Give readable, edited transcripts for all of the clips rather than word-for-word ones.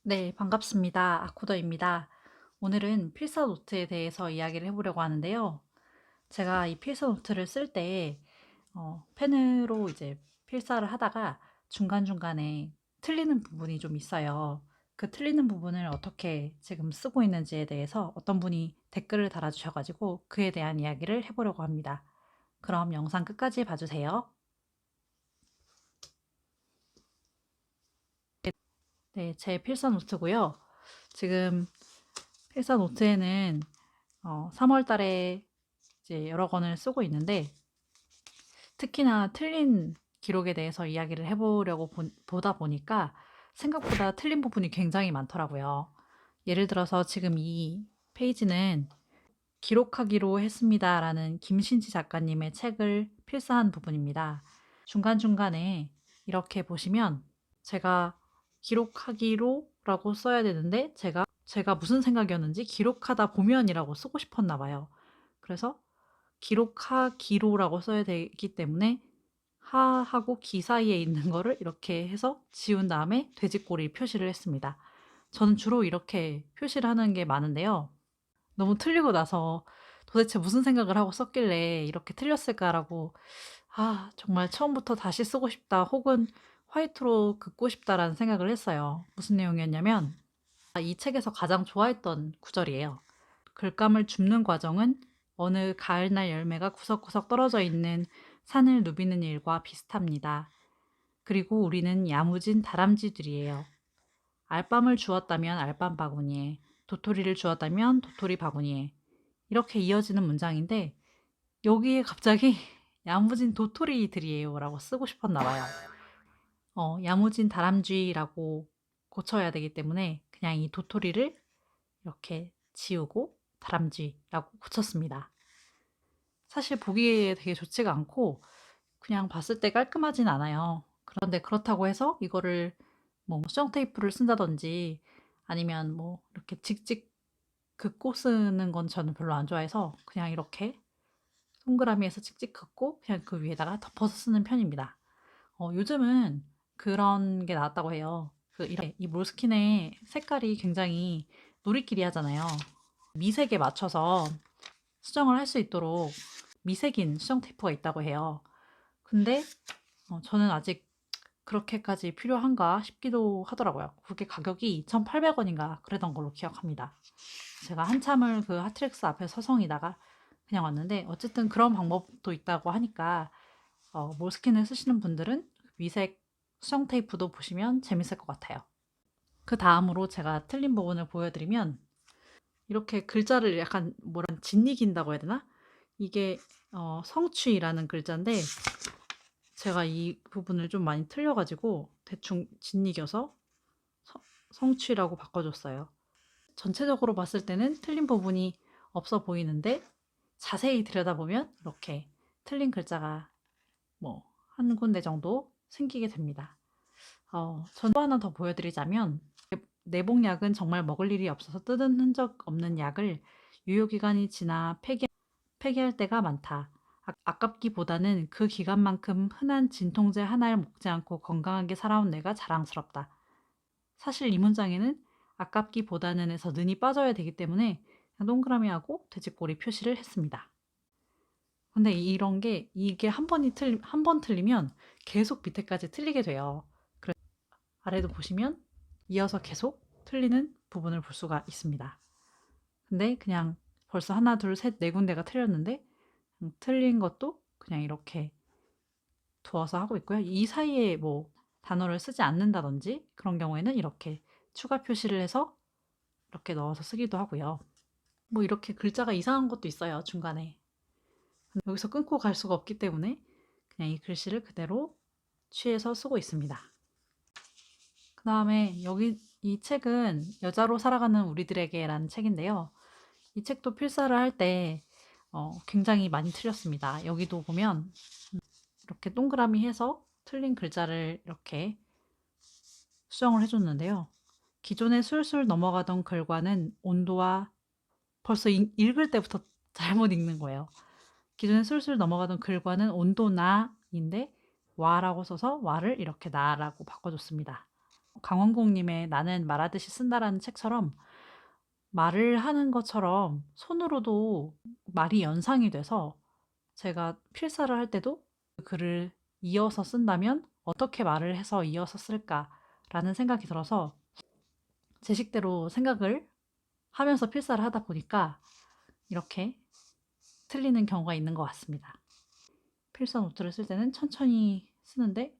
네, 반갑습니다. 아코더입니다. 오늘은 필사 노트에 대해서 이야기를 해보려고 하는데요. 제가 이 필사 노트를 쓸 때, 펜으로 이제 필사를 하다가 중간중간에 틀리는 부분이 좀 있어요. 그 틀리는 부분을 어떻게 지금 쓰고 있는지에 대해서 어떤 분이 댓글을 달아주셔가지고 그에 대한 이야기를 해보려고 합니다. 그럼 영상 끝까지 봐주세요. 네, 제 필사 노트고요. 지금 필사 노트에는 3월 달에 이제 여러 권을 쓰고 있는데 특히나 틀린 기록에 대해서 이야기를 해보려고 보다 보니까 생각보다 틀린 부분이 굉장히 많더라고요. 예를 들어서 지금 이 페이지는 기록하기로 했습니다라는 김신지 작가님의 책을 필사한 부분입니다. 중간중간에 이렇게 보시면 제가 기록하기로라고 써야 되는데 제가 무슨 생각이었는지 기록하다 보면이라고 쓰고 싶었나 봐요. 그래서 기록하기로라고 써야 되기 때문에 하하고 기 사이에 있는 거를 이렇게 해서 지운 다음에 돼지꼬리 표시를 했습니다. 저는 주로 이렇게 표시를 하는 게 많은데요. 너무 틀리고 나서 도대체 무슨 생각을 하고 썼길래 이렇게 틀렸을까라고 정말 처음부터 다시 쓰고 싶다 혹은 화이트로 긋고 싶다라는 생각을 했어요. 무슨 내용이었냐면 이 책에서 가장 좋아했던 구절이에요. 글감을 줍는 과정은 어느 가을날 열매가 구석구석 떨어져 있는 산을 누비는 일과 비슷합니다. 그리고 우리는 야무진 다람쥐들이에요. 알밤을 주었다면 알밤 바구니에, 도토리를 주었다면 도토리 바구니에. 이렇게 이어지는 문장인데 여기에 갑자기 야무진 도토리들이에요 라고 쓰고 싶었나 봐요. 야무진 다람쥐라고 고쳐야 되기 때문에 그냥 이 도토리를 이렇게 지우고 다람쥐라고 고쳤습니다. 사실 보기에 되게 좋지가 않고 그냥 봤을 때 깔끔하진 않아요. 그런데 그렇다고 해서 이거를 뭐 수정 테이프를 쓴다든지 아니면 뭐 이렇게 직직 긋고 쓰는 건 저는 별로 안 좋아해서 그냥 이렇게 동그라미에서 찍찍 긋고 그냥 그 위에다가 덮어서 쓰는 편입니다. 요즘은 그런 게 나왔다고 해요. 이렇게 이 몰스킨의 색깔이 굉장히 누리끼리 하잖아요. 미색에 맞춰서 수정을 할 수 있도록 미색인 수정 테이프가 있다고 해요. 근데 저는 아직 그렇게까지 필요한가 싶기도 하더라고요. 그게 가격이 2,800원인가 그랬던 걸로 기억합니다. 제가 한참을 그 하트렉스 앞에 서성이다가 그냥 왔는데 어쨌든 그런 방법도 있다고 하니까 몰스킨을 쓰시는 분들은 미색 수정 테이프도 보시면 재밌을 것 같아요. 그 다음으로 제가 틀린 부분을 보여드리면 이렇게 글자를 약간 짓이긴다고 해야 되나? 이게 성취라는 글자인데 제가 이 부분을 좀 많이 틀려가지고 대충 짓이겨서 성취라고 바꿔줬어요. 전체적으로 봤을 때는 틀린 부분이 없어 보이는데 자세히 들여다보면 이렇게 틀린 글자가 뭐 한 군데 정도 생기게 됩니다. 전 또 하나 더 보여드리자면 내복약은 정말 먹을 일이 없어서 뜯은 흔적 없는 약을 유효기간이 지나 폐기할 때가 많다. 아깝기보다는 그 기간만큼 흔한 진통제 하나를 먹지 않고 건강하게 살아온 내가 자랑스럽다. 사실 이 문장에는 아깝기보다는에서 는이 빠져야 되기 때문에 그냥 동그라미하고 돼지꼬리 표시를 했습니다. 근데 이런 게 이게 한 번 틀리면 계속 밑에까지 틀리게 돼요. 그래서 아래도 보시면 이어서 계속 틀리는 부분을 볼 수가 있습니다. 근데 그냥 벌써 하나, 둘, 셋, 네 군데가 틀렸는데 틀린 것도 그냥 이렇게 두어서 하고 있고요. 이 사이에 뭐 단어를 쓰지 않는다든지 그런 경우에는 이렇게 추가 표시를 해서 이렇게 넣어서 쓰기도 하고요. 뭐 이렇게 글자가 이상한 것도 있어요, 중간에. 여기서 끊고 갈 수가 없기 때문에 그냥 이 글씨를 그대로 취해서 쓰고 있습니다. 그 다음에 여기 이 책은 여자로 살아가는 우리들에게라는 책인데요. 이 책도 필사를 할 때 굉장히 많이 틀렸습니다. 여기도 보면 이렇게 동그라미 해서 틀린 글자를 이렇게 수정을 해줬는데요. 기존에 술술 넘어가던 글과는 온도와 벌써 읽을 때부터 잘못 읽는 거예요. 기존에 술술 넘어가던 글과는 온도나인데 와라고 써서 와를 이렇게 나라고 바꿔줬습니다. 강원국님의 나는 말하듯이 쓴다라는 책처럼 말을 하는 것처럼 손으로도 말이 연상이 돼서 제가 필사를 할 때도 그 글을 이어서 쓴다면 어떻게 말을 해서 이어서 쓸까라는 생각이 들어서 제 식대로 생각을 하면서 필사를 하다 보니까 이렇게 틀리는 경우가 있는 것 같습니다. 필사 노트를 쓸 때는 천천히 쓰는데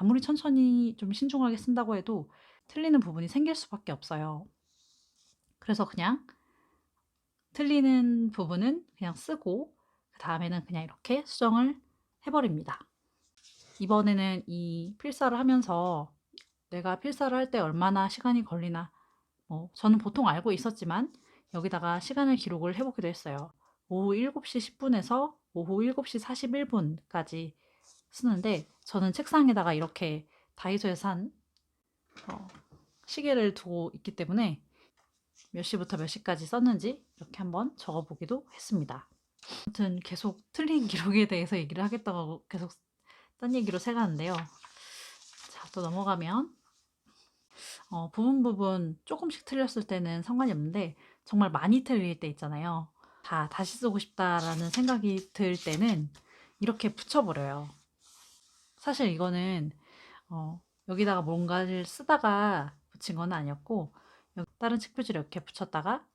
아무리 천천히 좀 신중하게 쓴다고 해도 틀리는 부분이 생길 수밖에 없어요. 그래서 그냥 틀리는 부분은 그냥 쓰고 그 다음에는 그냥 이렇게 수정을 해버립니다. 이번에는 이 필사를 하면서 내가 필사를 할 때 얼마나 시간이 걸리나 저는 보통 알고 있었지만 여기다가 시간을 기록을 해보기도 했어요. 오후 7시 10분에서 오후 7시 41분까지 쓰는데 저는 책상에다가 이렇게 다이소에서 산 시계를 두고 있기 때문에 몇 시부터 몇 시까지 썼는지 이렇게 한번 적어보기도 했습니다. 아무튼 계속 틀린 기록에 대해서 얘기를 하겠다고 계속 딴 얘기로 새가는데요. 자, 또 넘어가면 부분 조금씩 틀렸을 때는 상관이 없는데 정말 많이 틀릴 때 있잖아요. 다시 쓰고 싶다라는 생각이 들 때는 이렇게 붙여버려요. 사실 이거는 여기다가 뭔가를 쓰다가 붙인 건 아니었고 다른 책 표지를 이렇게 붙였다가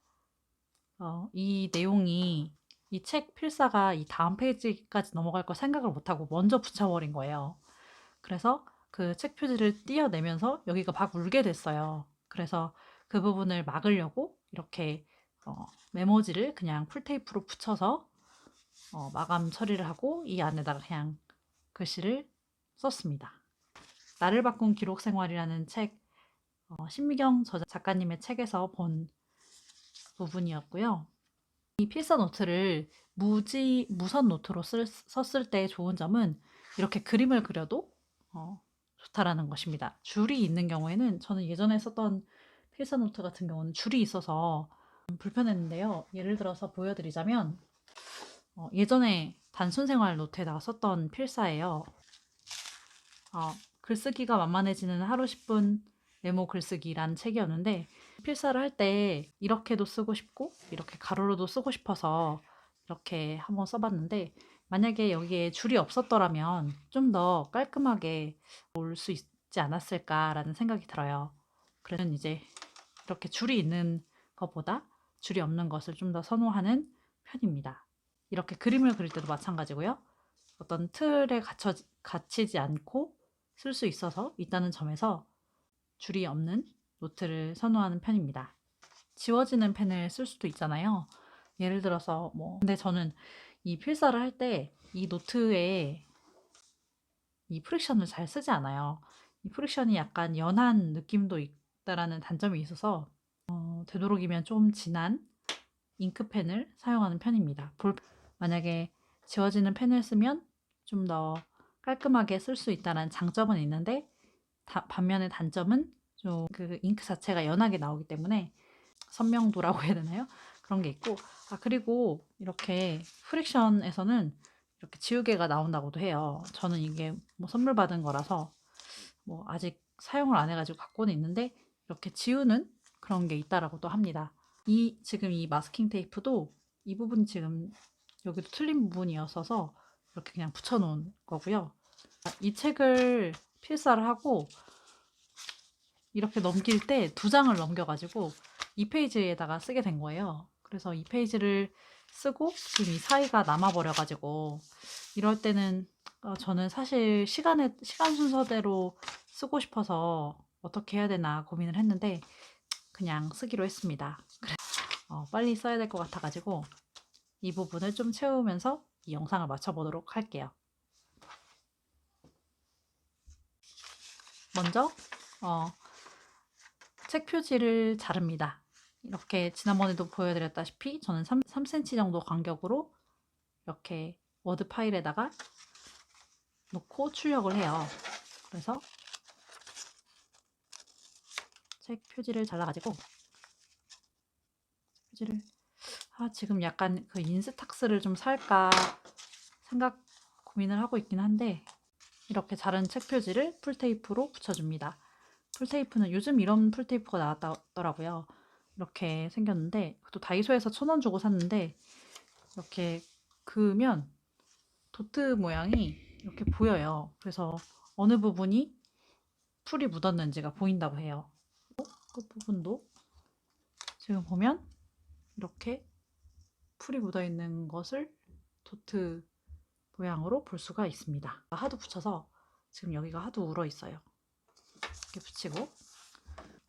이 내용이 이 책 필사가 이 다음 페이지까지 넘어갈 거 생각을 못하고 먼저 붙여버린 거예요. 그래서 그 책 표지를 띄어내면서 여기가 막 울게 됐어요. 그래서 그 부분을 막으려고 이렇게 메모지를 그냥 풀테이프로 붙여서 마감 처리를 하고 이 안에다가 그냥 글씨를 썼습니다. 나를 바꾼 기록 생활이라는 책, 신미경 작가님의 책에서 본 부분이었고요. 이 필사 노트를 무선 노트로 썼을 때 좋은 점은 이렇게 그림을 그려도 좋다라는 것입니다. 줄이 있는 경우에는 저는 예전에 썼던 필사 노트 같은 경우는 줄이 있어서 불편했는데요. 예를 들어서 보여드리자면 예전에 단순생활 노트에다가 썼던 필사예요. 글쓰기가 만만해지는 하루 10분 메모 글쓰기란 책이었는데 필사를 할 때 이렇게도 쓰고 싶고 이렇게 가로로도 쓰고 싶어서 이렇게 한번 써봤는데 만약에 여기에 줄이 없었더라면 좀 더 깔끔하게 올 수 있지 않았을까라는 생각이 들어요. 그래서 이제 이렇게 줄이 있는 것보다 줄이 없는 것을 좀 더 선호하는 편입니다. 이렇게 그림을 그릴 때도 마찬가지고요. 어떤 틀에 갇히지 않고 쓸 수 있다는 점에서 줄이 없는 노트를 선호하는 편입니다. 지워지는 펜을 쓸 수도 있잖아요. 예를 들어서 근데 저는 이 필사를 할 때 이 노트에 이 프릭션을 잘 쓰지 않아요. 이 프릭션이 약간 연한 느낌도 있다라는 단점이 있어서 되도록이면 좀 진한 잉크펜을 사용하는 편입니다. 만약에 지워지는 펜을 쓰면 좀 더 깔끔하게 쓸 수 있다는 장점은 있는데 반면에 단점은 좀 그 잉크 자체가 연하게 나오기 때문에 선명도라고 해야 되나요? 그런 게 있고 그리고 이렇게 프릭션에서는 이렇게 지우개가 나온다고도 해요. 저는 이게 선물 받은 거라서 아직 사용을 안 해가지고 갖고는 있는데 이렇게 지우는 그런 게 있다라고도 합니다. 지금 이 마스킹 테이프도 이 부분이 지금 여기도 틀린 부분이었어서 이렇게 그냥 붙여놓은 거고요. 이 책을 필사를 하고 이렇게 넘길 때 2장을 넘겨가지고 이 페이지에다가 쓰게 된 거예요. 그래서 이 페이지를 쓰고 지금 이 사이가 남아버려가지고 이럴 때는 저는 사실 시간 순서대로 쓰고 싶어서 어떻게 해야 되나 고민을 했는데 그냥 쓰기로 했습니다. 빨리 써야 될 것 같아가지고 이 부분을 좀 채우면서 이 영상을 마쳐보도록 할게요. 먼저 책 표지를 자릅니다. 이렇게 지난번에도 보여드렸다시피 저는 3cm 정도 간격으로 이렇게 워드 파일에다가 놓고 출력을 해요. 그래서 책 표지를 잘라가지고 지금 약간 그 인스탁스를 좀 살까 고민을 하고 있긴 한데 이렇게 자른 책 표지를 풀테이프로 붙여줍니다. 풀테이프는 요즘 이런 풀테이프가 나왔더라고요. 이렇게 생겼는데 또 다이소에서 1,000원 주고 샀는데 이렇게 그으면 도트 모양이 이렇게 보여요. 그래서 어느 부분이 풀이 묻었는지가 보인다고 해요. 끝부분도 지금 보면 이렇게 풀이 묻어 있는 것을 도트 모양으로 볼 수가 있습니다. 하도 붙여서 지금 여기가 하도 울어 있어요. 이렇게 붙이고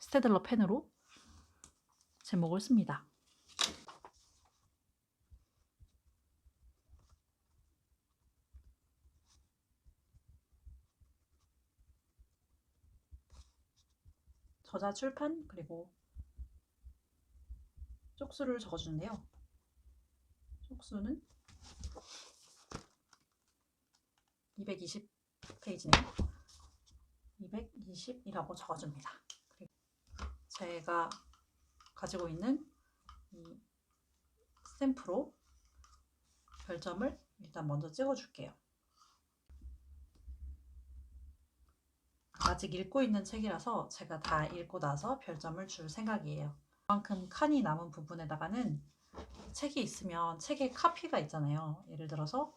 스테들러 펜으로 제목을 씁니다. 저자 출판 그리고 쪽수를 적어주는데요. 쪽수는 220페이지네요. 220이라고 적어줍니다. 그리고 제가 가지고 있는 이 스탬프로 별점을 일단 먼저 찍어줄게요. 아직 읽고 있는 책이라서 제가 다 읽고 나서 별점을 줄 생각이에요. 그만큼 칸이 남은 부분에다가는 책이 있으면 책에 카피가 있잖아요. 예를 들어서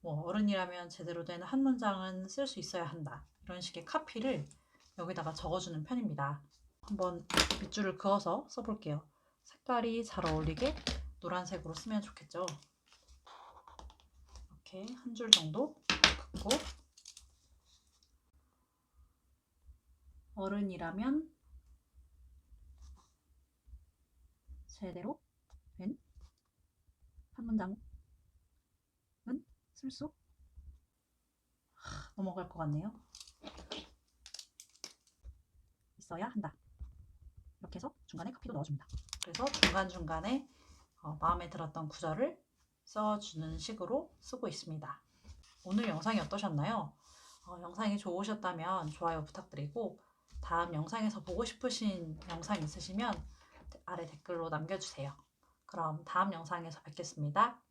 뭐 어른이라면 제대로 된 한 문장은 쓸 수 있어야 한다. 이런 식의 카피를 여기다가 적어주는 편입니다. 한번 밑줄을 그어서 써볼게요. 색깔이 잘 어울리게 노란색으로 쓰면 좋겠죠. 이렇게 한 줄 정도 긋고 어른이라면 제대로 된 한 문장은 쓸 수 넘어갈 것 같네요. 있어야 한다. 이렇게 해서 중간에 카피도 넣어줍니다. 그래서 중간중간에 마음에 들었던 구절을 써주는 식으로 쓰고 있습니다. 오늘 영상이 어떠셨나요? 영상이 좋으셨다면 좋아요 부탁드리고 다음 영상에서 보고 싶으신 영상 있으시면 아래 댓글로 남겨주세요. 그럼 다음 영상에서 뵙겠습니다.